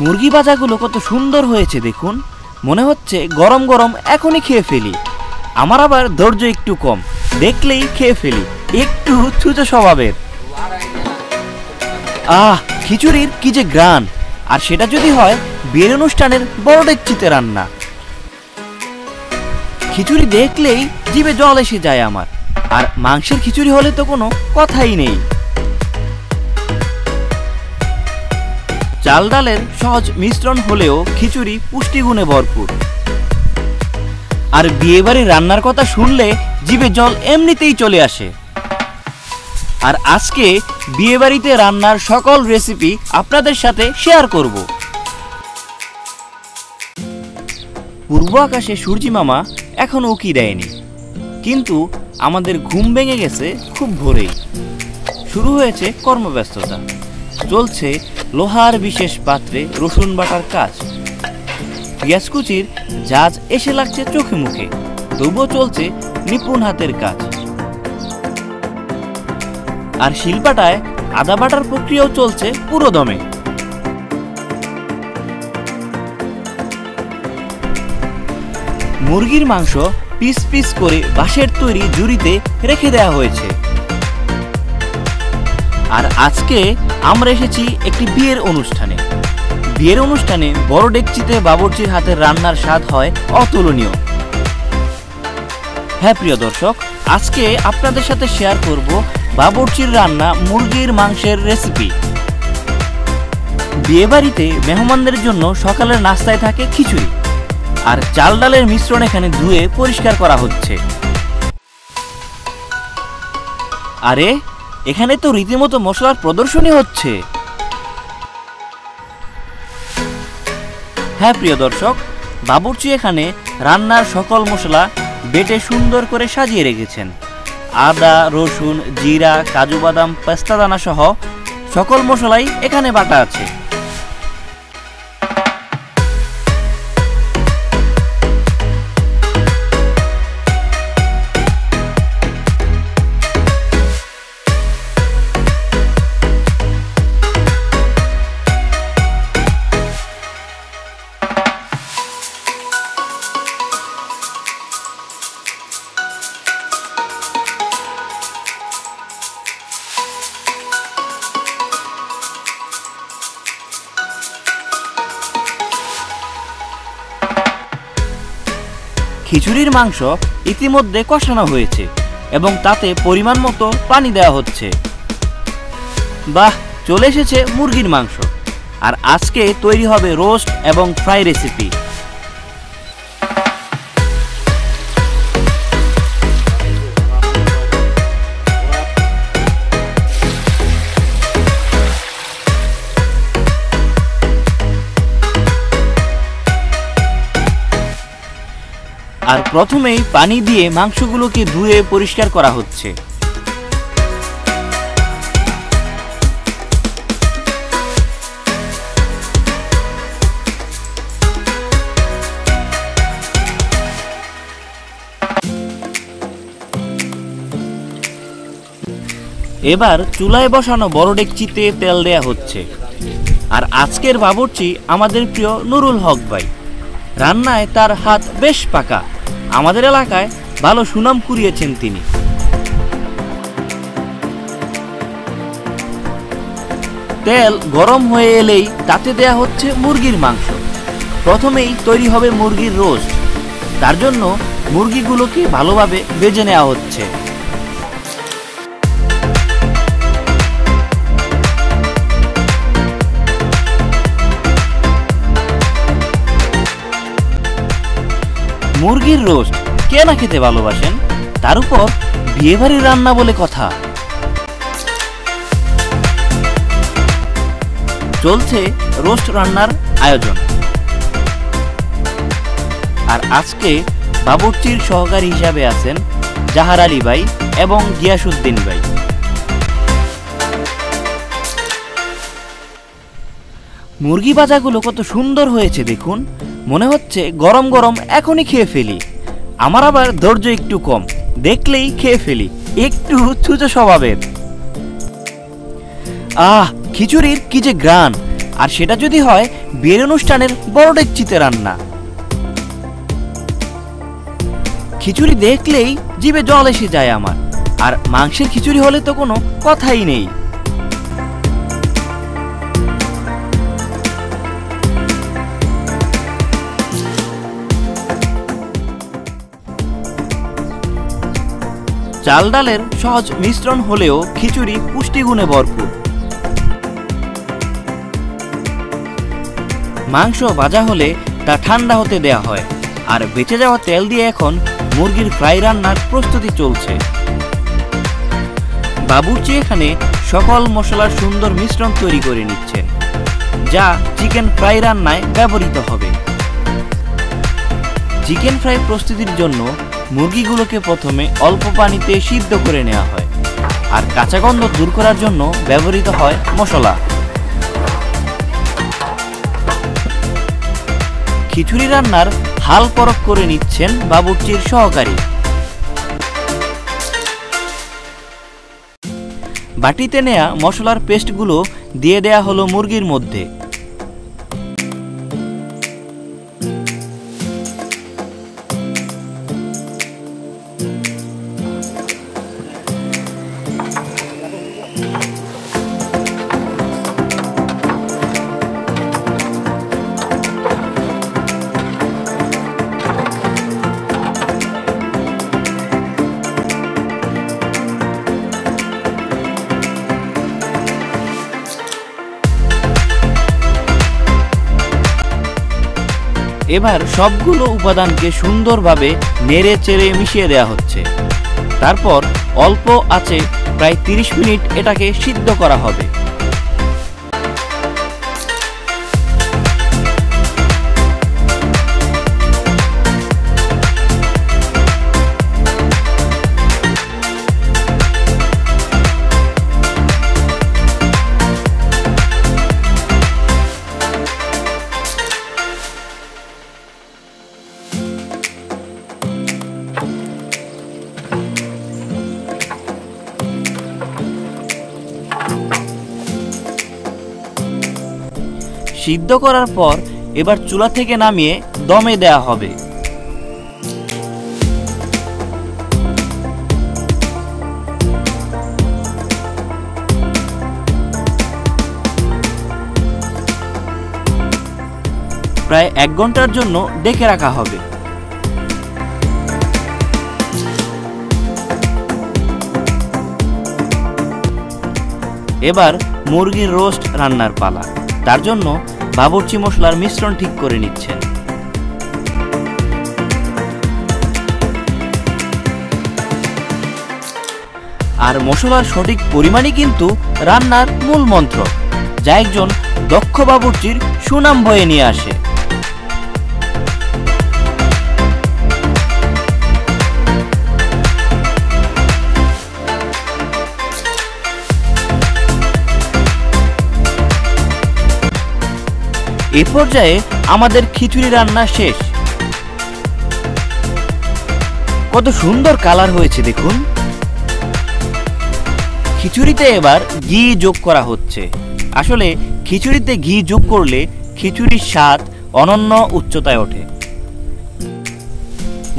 মুরগি ভাজাগুলো কত সুন্দর হয়েছে দেখুন, মনে হচ্ছে গরম গরম এখনই খেয়ে ফেলি। আমার আবার ধৈর্য একটু কম, দেখলেই খেয়ে ফেলি, একটু ছুঁচো স্বভাবের। খিচুড়ির কি যে গ্রান, আর সেটা যদি হয় বিয়ের অনুষ্ঠানের বড় ডেকচিতে রান্না। খিচুড়ি দেখলেই জিভে জল এসে যায় আমার, আর মাংসের খিচুড়ি হলে তো কোনো কথাই নেই। চাল ডালের সহজ মিশ্রণ হলেও খিচুড়ি পুষ্টিগুণে ভরপুর। আর বিয়েবাড়ির রান্নার কথা শুনলে জিভে জল এমনিতেই চলে আসে। আর আজকে বিয়েবাড়িতে রান্নার সকল রেসিপি আপনাদের সাথে শেয়ার করব। পূর্ব আকাশে সূর্যি মামা এখনো উকি দেয়নি, কিন্তু আমাদের ঘুম ভেঙে গেছে খুব ভোরেই। শুরু হয়েছে কর্মব্যস্ততা, চলছে লোহার বিশেষ পাত্রে রসুন বাটার কাজ। পেঁয়াজকুচির ঝাঁজ এসে লাগছে চোখে মুখে, তবুও চলছে নিপুণ হাতের কাজ। আর শিলপাটায় আদা বাটার প্রক্রিয়াও চলছে পুরো দমে। মুরগির মাংস পিস পিস করে বাঁশের তৈরি ঝুড়িতে রেখে দেওয়া হয়েছে। আর আজকে আমরা এসেছি একটি বিয়ের অনুষ্ঠানে। বিয়ের অনুষ্ঠানে বড় ডেকচিতে বাবুর্চির হাতের রান্নার স্বাদ হয় অতুলনীয়। হ্যাঁ প্রিয় দর্শক, আজকে আপনাদের সাথে শেয়ার করব বাবুর্চির রান্না মুরগির মাংসের রেসিপি। বিয়েবাড়িতে মেহমানদের জন্য সকালের নাস্তায় থাকে খিচুড়ি, আর চাল ডালের মিশ্রণ এখানে ধুয়ে পরিষ্কার করা হচ্ছে। আরে এখানে তো রীতিমতো মশলার প্রদর্শনী হচ্ছে। হ্যাঁ প্রিয় দর্শক, বাবুর্চি এখানে রান্নার সকল মশলা বেটে সুন্দর করে সাজিয়ে রেখেছেন। আদা, রসুন, জিরা, কাজু বাদাম, পেস্তা দানা সহ সকল মশলাই এখানে বাটা আছে। খিচুড়ির মাংস ইতিমধ্যে কষানো হয়েছে এবং তাতে পরিমাণ মতো পানি দেওয়া হচ্ছে। বাহ, চলে এসেছে মুরগির মাংস। আর আজকে তৈরি হবে রোস্ট এবং ফ্রাই রেসিপি। আর প্রথমেই পানি দিয়ে মাংসগুলোকে ধুয়ে পরিষ্কার করা হচ্ছে। এবার চুলায় বসানো বড় ডেকচিতে তেল দেয়া হচ্ছে। আর আজকের বাবুর্চি আমাদের প্রিয় নুরুল হক ভাই। রান্নায় তার হাত বেশ পাকা, আমাদের এলাকায় ভালো সুনাম কুড়িয়েছেন তিনি। তেল গরম হয়ে এলেই তাতে দেয়া হচ্ছে মুরগির মাংস। প্রথমেই তৈরি হবে মুরগির রোস্ট, তার জন্য মুরগিগুলোকে ভালোভাবে ভেজে নেওয়া হচ্ছে। মুরগির রোস্ট কে না খেতে ভালোবাসেন, তার উপর বিয়েবাড়ির রান্না বলে কথা। চলছে রোস্ট রান্নার আয়োজন। আর আজকে বাবুর্চির সহকারী হিসাবে আছেন জাহার আলী ভাই এবং গিয়াসউদ্দিন ভাই। মুরগি ভাজাগুলো কত সুন্দর হয়েছে দেখুন, মনে হচ্ছে গরম গরম এখনই খেয়ে ফেলি। আমার আবার ধৈর্য একটু কম, দেখলেই খেয়ে ফেলি, একটু ছুঁচো স্বভাবের। খিচুড়ির কি যে গ্রান, আর সেটা যদি হয় বিয়ের অনুষ্ঠানের বড় ডেকচিতে রান্না। খিচুড়ি দেখলেই জিভে জল এসে যায় আমার, আর মাংসের খিচুড়ি হলে তো কোনো কথাই নেই। চাল ডালের সহজ মিশ্রণ হলেও খিচুড়ি পুষ্টিগুণে ভরপুর। মাংস ভাজা হলে তা ঠান্ডা হতে দেয়া হয়, আর বেঁচে যাওয়া তেল দিয়ে এখন মুরগির ফ্রাই রান্নার প্রস্তুতি চলছে। বাবুর্চি এখানে সকল মশলার সুন্দর মিশ্রণ তৈরি করে নিচ্ছেন, যা চিকেন ফ্রাই রান্নায় ব্যবহৃত হবে। চিকেন ফ্রাই প্রস্তুতির জন্য মুরগিগুলোকে প্রথমে অল্প পানিতে সিদ্ধ করে নেওয়া হয়, আর কাঁচা গন্ধ দূর করার জন্য ব্যবহৃত হয় মশলা। খিচুড়ি রান্নার হাল পরখ করে নিচ্ছেন বাবুর্চির সহকারী। বাটিতে নেয়া মশলার পেস্টগুলো দিয়ে দেয়া হলো মুরগির মধ্যে। এবার সবগুলো উপাদানকে সুন্দরভাবে নেড়ে চেড়ে মিশিয়ে দেওয়া হচ্ছে। তারপর অল্প আঁচে প্রায় 30 মিনিট এটাকে সিদ্ধ করা হবে। সিদ্ধ করার পর এবার চুলা থেকে নামিয়ে দমে দেয়া হবে। প্রায় 1 ঘন্টার জন্য ডেকে রাখা হবে। এবার মুরগির রোস্ট রান্নার পালা। তার জন্য বাবুর্চি মশলার মিশ্রণ ঠিক করে নিচ্ছেন। আর মশলার সঠিক পরিমাণই কিন্তু রান্নার মূল মন্ত্র, যা একজন দক্ষ বাবুর্চির সুনাম বয়ে নিয়ে আসে। এই পর্যায়ে আমাদের খিচুড়ি রান্না শেষ। কত সুন্দর কালার হয়েছে দেখুন। খিচুড়িতে এবার ঘি যোগ করা হচ্ছে। আসলে খিচুড়িতে ঘি যোগ করলে খিচুড়ির স্বাদ অনন্য উচ্চতায় ওঠে।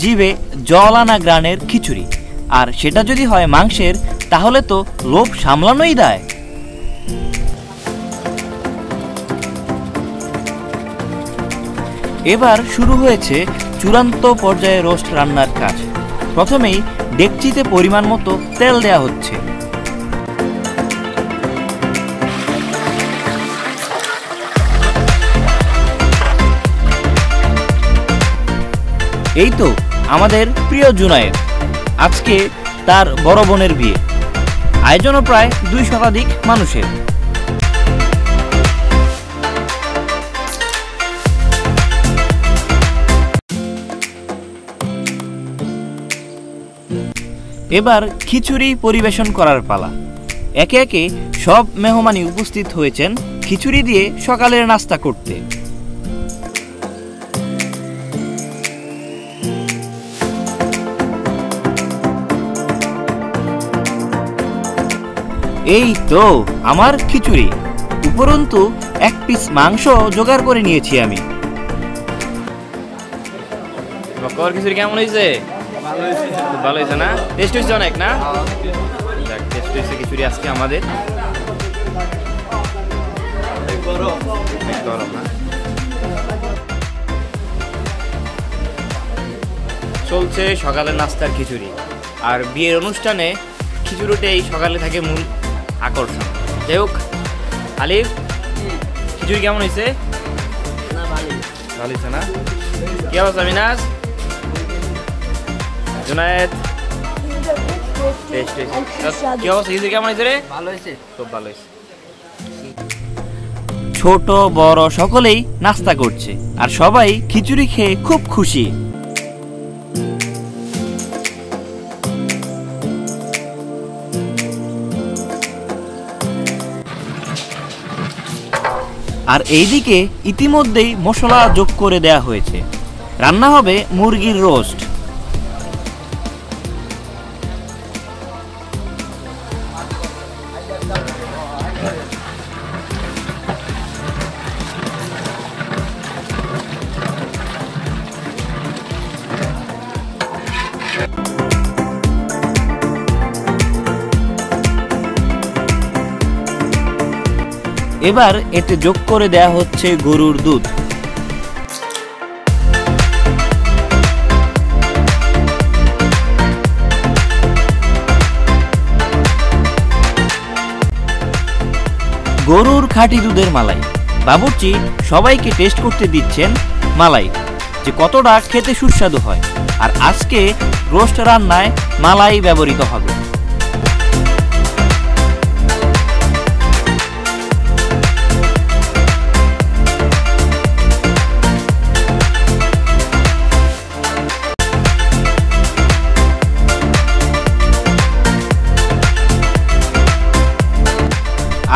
জিভে জল আনা গ্রানের খিচুড়ি, আর সেটা যদি হয় মাংসের, তাহলে তো লোভ সামলানোই দায়। এবার শুরু হয়েছে চূড়ান্ত পর্যায়ে রোস্ট রান্নার কাজ। প্রথমেই ডেকচিতে পরিমাণ মতো তেল দেয়া হচ্ছে। এই তো আমাদের প্রিয় জুনায়েদ, আজকে তার বড় বোনের বিয়ে। আয়োজনও প্রায় 2 শতাধিক মানুষের। এবার খিচুড়ি পরিবেশন করার পালা। একে একে সব মেহমানই উপস্থিত হয়েছেন খিচুড়ি দিয়ে সকালের নাস্তা করতে। এই তো আমার খিচুড়ি। উপরন্তু এক পিস মাংস জোগাড় করে নিয়েছি আমি। বকর খিচুড়ি কেমন হয়েছে? খুব ভালো হয়েছে না? টেস্ট হয়েছে অনেক না? টেস্ট হয়েছে খিচুড়ি আজকে আমাদের। গরম না? চলছে সকালের নাস্তার খিচুড়ি, আর বিয়ের অনুষ্ঠানে খিচুড়িটাই সকালে থাকে মূল আকর্ষণ। যাই হোক, আলিফ খিচুড়ি কেমন হয়েছে? ভালো হয়েছে না? কি অবস্থা মিনাজ, জুনায়েদ? কি অবস্থা, খিচুড়ি কেমন হয়েছে রে? ভালো হয়েছে, খুব ভালো হয়েছে। ছোট বড় সকলেই নাস্তা করছে, আর সবাই খিচুড়ি খেয়ে খুব খুশি। আর এইদিকে ইতিমধ্যেই মশলা যোগ করে দেয়া হয়েছে। রান্না হবে মুরগির রোস্ট। এবার এতে যোগ করে দেয়া হচ্ছে গরুর দুধ। গরুর খাঁটি দুধের মালাই। বাবুর্চি সবাইকে টেস্ট করতে দিচ্ছেন মালাই, যে কতটা খেতে সুস্বাদু হয়। আর আজকে রোস্ট রান্নায় মালাই ব্যবহৃত হবে।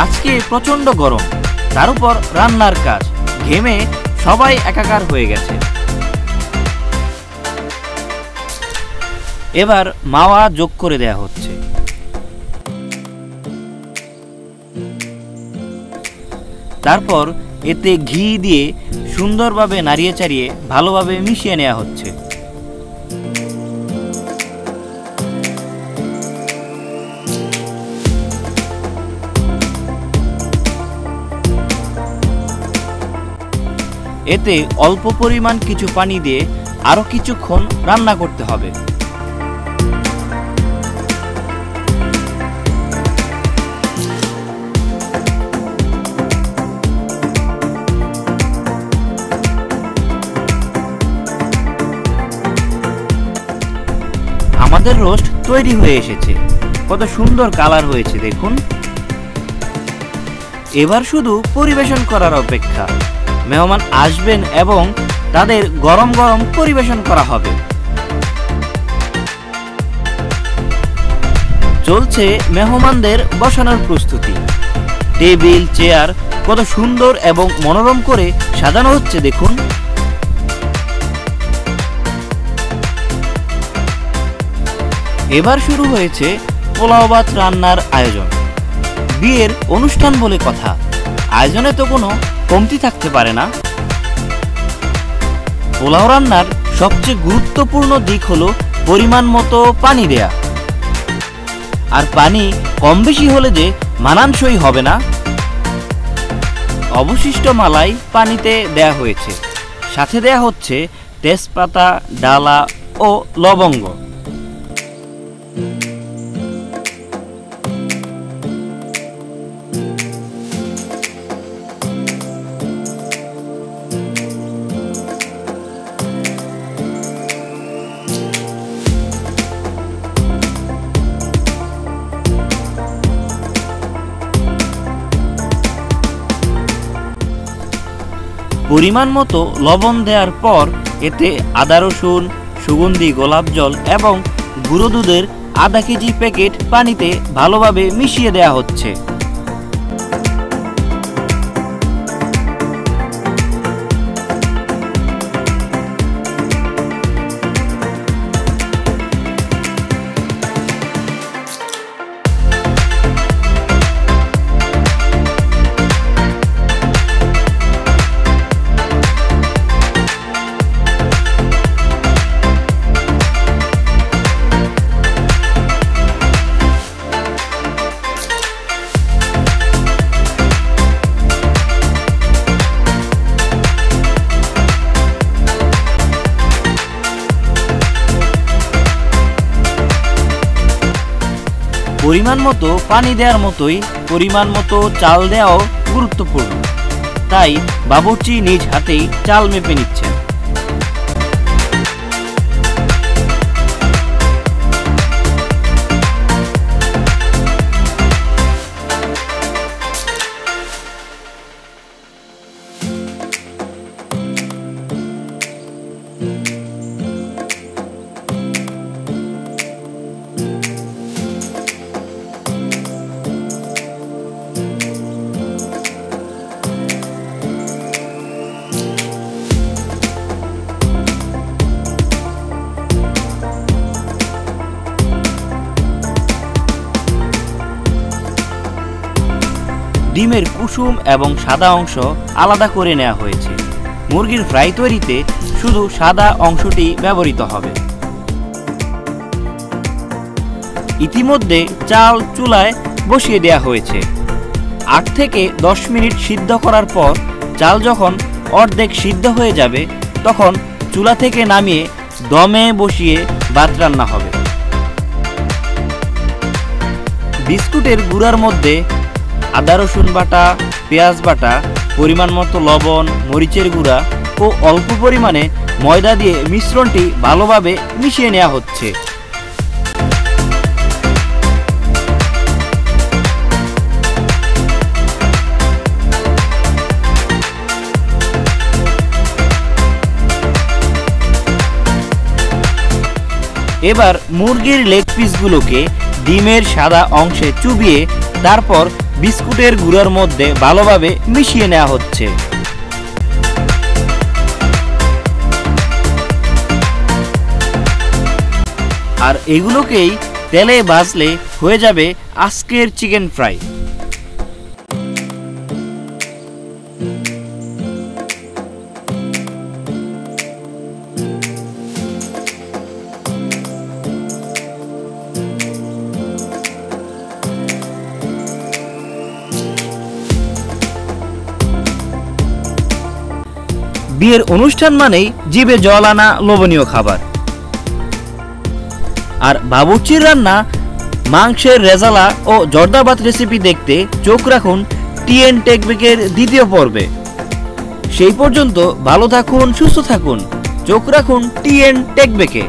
আজকে প্রচন্ড গরম, তার উপর রান্নার কাজ, ঘেমে সবাই একাকার হয়ে গেছে। এবার মাওয়া যোগ করে দেয়া হচ্ছে। তারপর এতে ঘি দিয়ে সুন্দরভাবে নাড়িয়ে চাড়িয়ে ভালোভাবে মিশিয়ে নেওয়া হচ্ছে। এতে অল্প পরিমাণ কিছু পানি দিয়ে আরো কিছুক্ষণ রান্না করতে হবে। আমাদের রোস্ট তৈরি হয়ে এসেছে, কত সুন্দর কালার হয়েছে দেখুন। এবার শুধু পরিবেশন করার অপেক্ষা। মেহমান আসবেন এবং তাদের গরম গরম পরিবেশন করা হবে। চলছে মেহমানদের বসানোর প্রস্তুতি। টেবিল চেয়ার কত সুন্দর এবং মনোরম করে সাজানো হচ্ছে দেখুন। এবার শুরু হয়েছে পোলাও ভাত রান্নার আয়োজন। বিয়ের অনুষ্ঠান বলে কথা, আয়োজনে তো কোনো কমতি থাকতে পারে না। পোলাও রান্নার সবচেয়ে গুরুত্বপূর্ণ দিক হলো পরিমাণ মতো পানি দেয়া। আর পানি কম বেশি হলে যে মানানসই হবে না। অবশিষ্ট মালাই পানিতে দেয়া হয়েছে, সাথে দেয়া হচ্ছে তেজপাতা, ডালা ও লবঙ্গ। পরিমাণ মতো লবণ দেওয়ার পর এতে আদা রসুন, সুগন্ধি গোলাপ জল এবং গুঁড়ো দুধের আধা কেজি প্যাকেট পানিতে ভালোভাবে মিশিয়ে দেওয়া হচ্ছে। পরিমাণ মতো পানি দেওয়ার মতোই পরিমাণ মতো চাল দেওয়াও গুরুত্বপূর্ণ। তাই বাবুর্চি নিজ হাতেই চাল মেপে নিচ্ছেন। ডিমের কুসুম এবং সাদা অংশ আলাদা করে নেওয়া হয়েছে। মুরগির ফ্রাই তৈরিতে শুধু সাদা অংশটি ব্যবহৃত হবে। ইতিমধ্যে চাল চুলায় বসিয়ে দেওয়া হয়েছে। 8 থেকে 10 মিনিট সিদ্ধ করার পর চাল যখন অর্ধেক সিদ্ধ হয়ে যাবে তখন চুলা থেকে নামিয়ে দমে বসিয়ে ভাত রান্না হবে। বিস্কুটের গুঁড়ার মধ্যে আদা রসুন বাটা, পেঁয়াজ বাটা, পরিমাণ মতো লবণ, মরিচের গুঁড়া ও অল্প পরিমাণে ময়দা দিয়ে মিশ্রণটি ভালোভাবে মিশিয়ে নেওয়া হচ্ছে। এবার মুরগির লেগ পিসগুলোকে ডিমের সাদা অংশে চুবিয়ে তারপর বিস্কুটের গুঁড়ার মধ্যে ভালোভাবে মিশিয়ে নেওয়া হচ্ছে। আর এগুলোকেই তেলে ভাজলে হয়ে যাবে আজকের চিকেন ফ্রাই। বিয়ের অনুষ্ঠান মানেই জিভে জল আনা লোভনীয় খাবার। আর বাবুর্চির রান্না মাংসের রেজালা ও জর্দাবাত রেসিপি দেখতে চোখ রাখুন টিএন টেকবেকের দ্বিতীয় পর্বে। সেই পর্যন্ত ভালো থাকুন, সুস্থ থাকুন, চোখ রাখুন টিএন টেকবেকে।